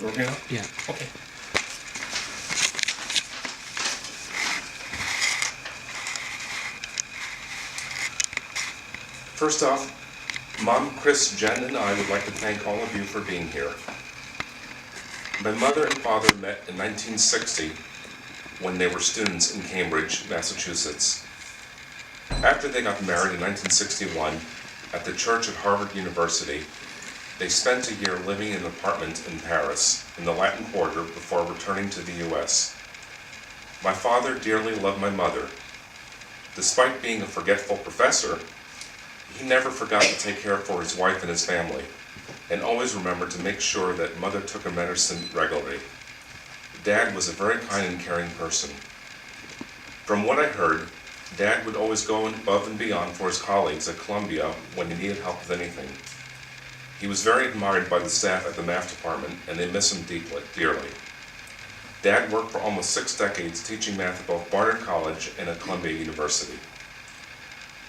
Working on? Yeah. Okay. First off, Mom, Chris, Jen, and I would like to thank all of you for being here. My mother and father met in 1960 when they were students in Cambridge, Massachusetts. After they got married in 1961 at the church at Harvard University, they spent a year living in an apartment in Paris, in the Latin Quarter, before returning to the U.S. My father dearly loved my mother. Despite being a forgetful professor, he never forgot to take care for his wife and his family, and always remembered to make sure that mother took her medicine regularly. Dad was a very kind and caring person. From what I heard, Dad would always go above and beyond for his colleagues at Columbia when he needed help with anything. He was very admired by the staff at the math department, and they miss him dearly. Dad worked for almost 6 decades teaching math at both Barnard College and at Columbia University.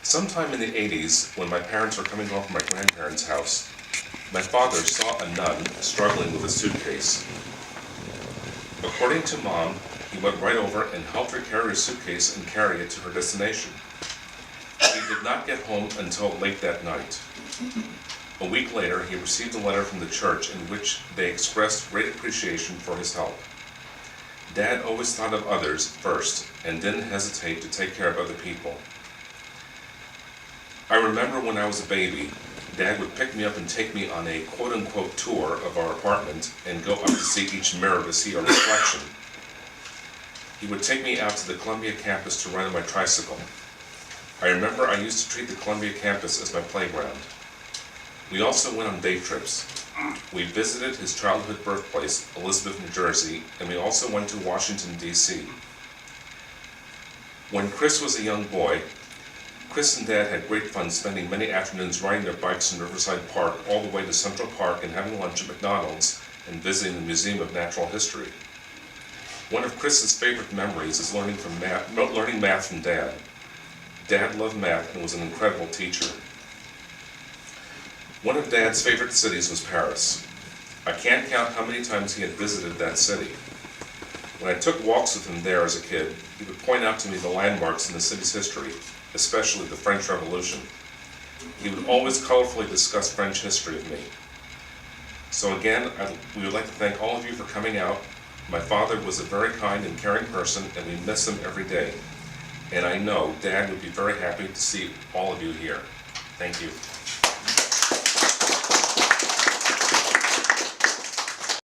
Sometime in the 80s, when my parents were coming home from my grandparents' house, my father saw a nun struggling with a suitcase. According to Mom, he went right over and helped her carry her suitcase and carry it to her destination. He did not get home until late that night. A week later, he received a letter from the church in which they expressed great appreciation for his help. Dad always thought of others first and didn't hesitate to take care of other people. I remember when I was a baby, Dad would pick me up and take me on a quote-unquote tour of our apartment and go up to see each mirror to see our reflection. He would take me out to the Columbia campus to ride on my tricycle. I remember I used to treat the Columbia campus as my playground. We also went on day trips. We visited his childhood birthplace, Elizabeth, New Jersey, and we also went to Washington, D.C. When Chris was a young boy, Chris and Dad had great fun spending many afternoons riding their bikes in Riverside Park all the way to Central Park and having lunch at McDonald's and visiting the Museum of Natural History. One of Chris's favorite memories is learning math from Dad. Dad loved math and was an incredible teacher. One of Dad's favorite cities was Paris. I can't count how many times he had visited that city. When I took walks with him there as a kid, he would point out to me the landmarks in the city's history, especially the French Revolution. He would always colorfully discuss French history with me. So again, we would like to thank all of you for coming out. My father was a very kind and caring person, and we miss him every day. And I know Dad would be very happy to see all of you here. Thank you.